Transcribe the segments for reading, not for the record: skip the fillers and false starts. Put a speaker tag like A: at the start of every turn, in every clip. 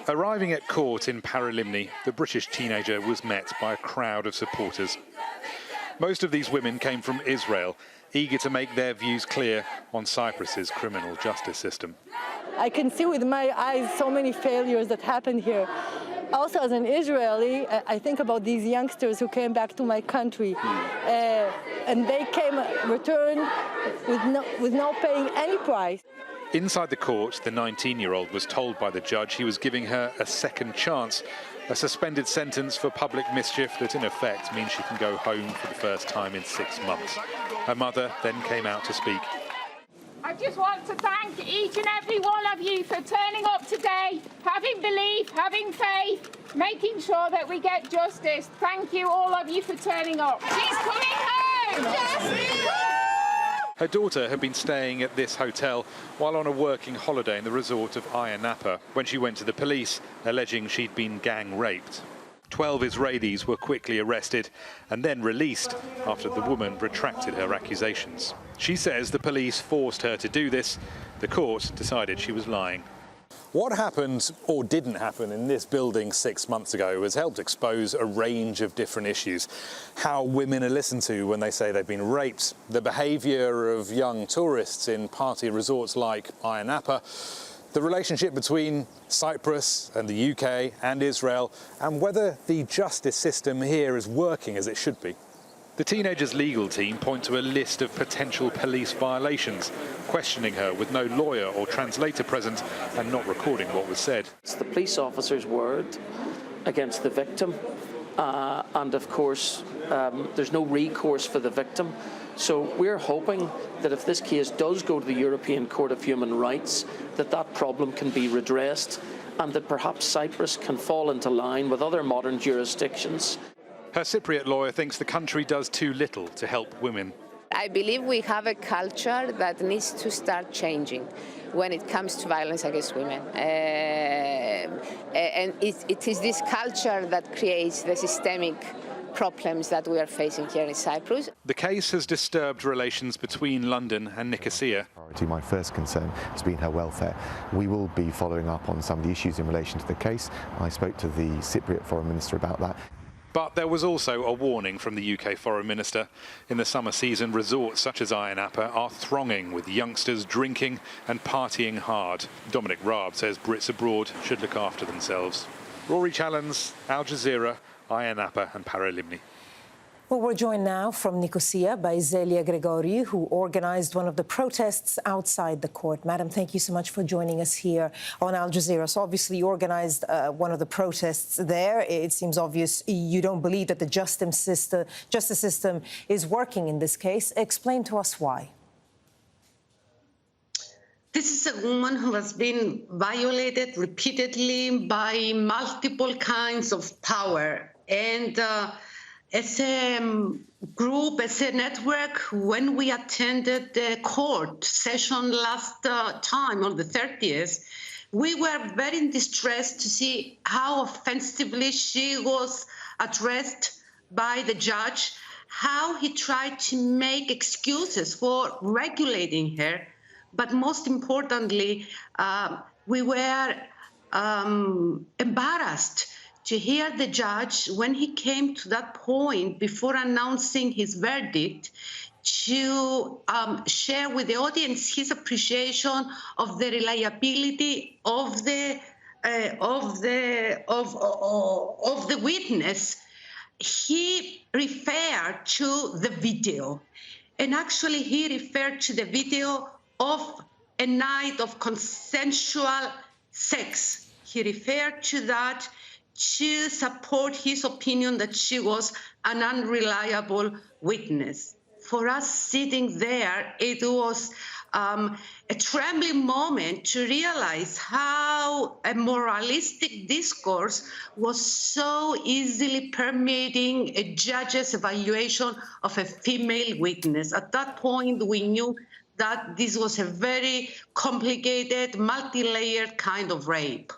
A: Arriving at court in PARALIMNI, the British teenager was met by a crowd of supporters. Most of these women came from Israel, eager to make their views clear on Cyprus's criminal justice system.
B: I can see with my eyes so many failures that happened here. Also, as an Israeli, I think about these youngsters who came back to my country, and they returned with no paying any price.
A: Inside the court, the 19-year-old was told by the judge he was giving her a second chance, a suspended sentence for public mischief that in effect means she can go home for the first time in 6 months. Her mother then came out to speak.
C: I just want to thank each and every one of you for turning up today, having belief, having faith, making sure that we get justice. Thank you, all of you, for turning up. She's coming home! Justice!
A: Her daughter had been staying at this hotel while on a working holiday in the resort of AYIA NAPA when she went to the police, alleging she'd been gang raped. 12 Israelis were quickly arrested and then released after the woman retracted her accusations. She says the police forced her to do this. The court decided she was lying. What happened or didn't happen in this building 6 months ago has helped expose a range of different issues. How women are listened to when they say they've been raped, the behaviour of young tourists in party resorts like AYIA NAPA, the relationship between Cyprus and the UK and Israel, and whether the justice system here is working as it should be. The teenager's legal team point to a list of potential police violations, questioning her with no lawyer or translator present and not recording what was said.
D: It's the police officer's word against the victim, and of course there's no recourse for the victim. So we're hoping that if this case does go to the European Court of Human Rights, that problem can be redressed and that perhaps Cyprus can fall into line with other modern jurisdictions.
A: Her Cypriot lawyer thinks the country does too little to help women.
E: I believe we have a culture that needs to start changing when it comes to violence against women. And it is this culture that creates the systemic problems that we are facing here in Cyprus.
A: The case has disturbed relations between London and Nicosia.
F: My first concern has been her welfare. We will be following up on some of the issues in relation to the case. I spoke to the Cypriot Foreign Minister about that.
A: But there was also a warning from the UK Foreign Minister. In the summer season, resorts such as AYIA NAPA are thronging with youngsters drinking and partying hard. Dominic Raab says Brits abroad should look after themselves. Rory, Challands, Al Jazeera, AYIA NAPA and PARALIMNI.
G: Well, we're joined now from Nicosia by ZELIA GREGORIou, who organised one of the protests outside the court. Madam, thank you so much for joining us here on Al Jazeera. So obviously you organised one of the protests there. It seems obvious you don't believe that the justice system is working in this case. Explain to us why.
H: This is a woman who has been violated repeatedly by multiple kinds of power. And as a group, as a network, when we attended the court session last time on the 30th, we were very distressed to see how offensively she was addressed by the judge, how he tried to make excuses for regulating her. But most importantly, we were embarrassed to hear the judge, when he came to that point before announcing his verdict, to share with the audience his appreciation of the reliability of the witness. He referred to the video, and actually he referred to the video of a night of consensual sex. He referred to that to support his opinion that she was an unreliable witness. For us sitting there, it was a trembling moment to realize how a moralistic discourse was so easily permeating a judge's evaluation of a female witness. At that point, we knew that this was a very complicated, multi-layered kind of rape.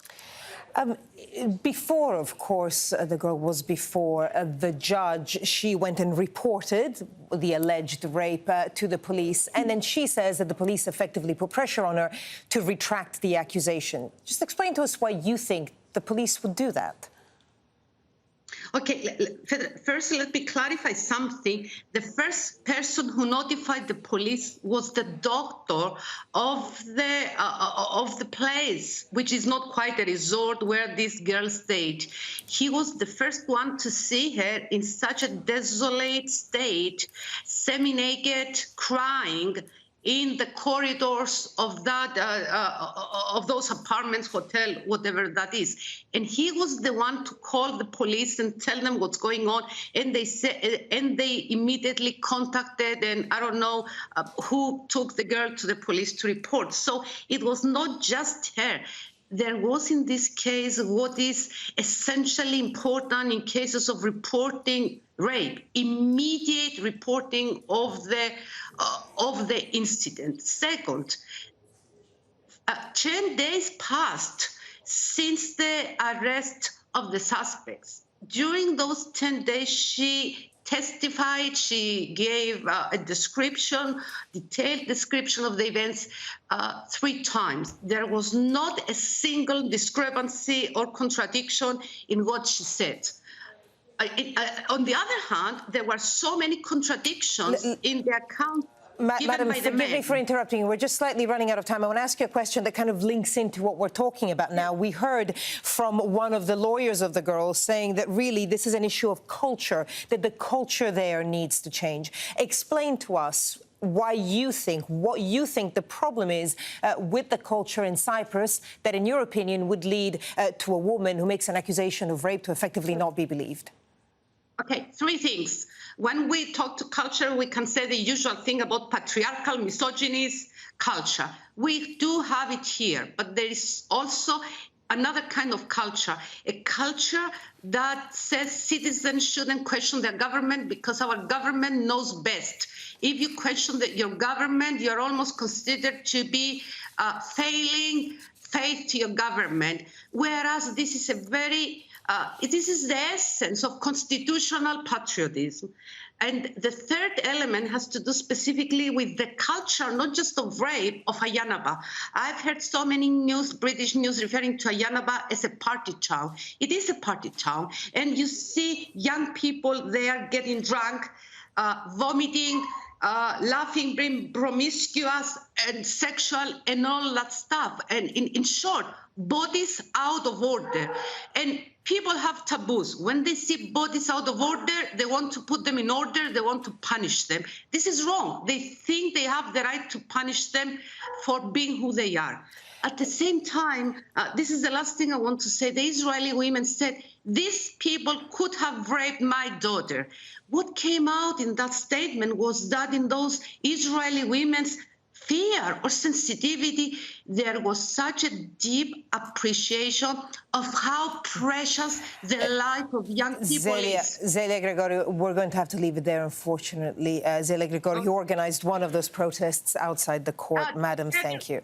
G: Before, of course, the girl was before the judge, she went and reported the alleged rape to the police, and then she says that the police effectively put pressure on her to retract the accusation. Just explain to us why you think the police would do that?
H: Okay, first let me clarify something. The first person who notified the police was the doctor of the place, which is not quite a resort where this girl stayed. He was the first one to see her in such a desolate state, semi-naked, crying, in the corridors of that of those apartments, hotel, whatever that is. And he was the one to call the police and tell them what's going on. And they immediately contacted, and I don't know who took the girl to the police to report. So it was not just her. There was in this case what is essentially important in cases of reporting rape, immediate reporting of the incident. Second, 10 days passed since the arrest of the suspects. During those 10 days, she testified, she gave a description, detailed description of the events 3 times. There was not a single discrepancy or contradiction in what she said. On the other hand, there were so many contradictions in the account.
G: Madam, forgive me for interrupting you. We're just slightly running out of time. I want to ask you a question that kind of links into what we're talking about now. We heard from one of the lawyers of the girl saying that really this is an issue of culture, that the culture there needs to change. Explain to us why you think, what you think the problem is with the culture in Cyprus that, in your opinion, would lead to a woman who makes an accusation of rape to effectively not be believed.
H: Okay, 3 things. When we talk to culture, we can say the usual thing about patriarchal, misogynist culture. We do have it here, but there is also another kind of culture, a culture that says citizens shouldn't question their government because our government knows best. If you question your government, you're almost considered to be failing faith to your government, whereas this is a very this is the essence of constitutional patriotism. And the third element has to do specifically with the culture, not just of rape, of AYIA NAPA. I've heard so many British news referring to AYIA NAPA as a party town. It is a party town. And you see young people there getting drunk, vomiting, laughing, being promiscuous and sexual and all that stuff. And in short, bodies out of order. And people have taboos. When they see bodies out of order, they want to put them in order, they want to punish them. This is wrong. They think they have the right to punish them for being who they are. At the same time, this is the last thing I want to say. The Israeli women said, these people could have raped my daughter. What came out in that statement was that in those Israeli women's fear or sensitivity, there was such a deep appreciation of how precious the life of young people is.
G: Zelia Gregoriou, we're going to have to leave it there, unfortunately. Zelia Gregoriou, you organized one of those protests outside the court. Madam, thank you.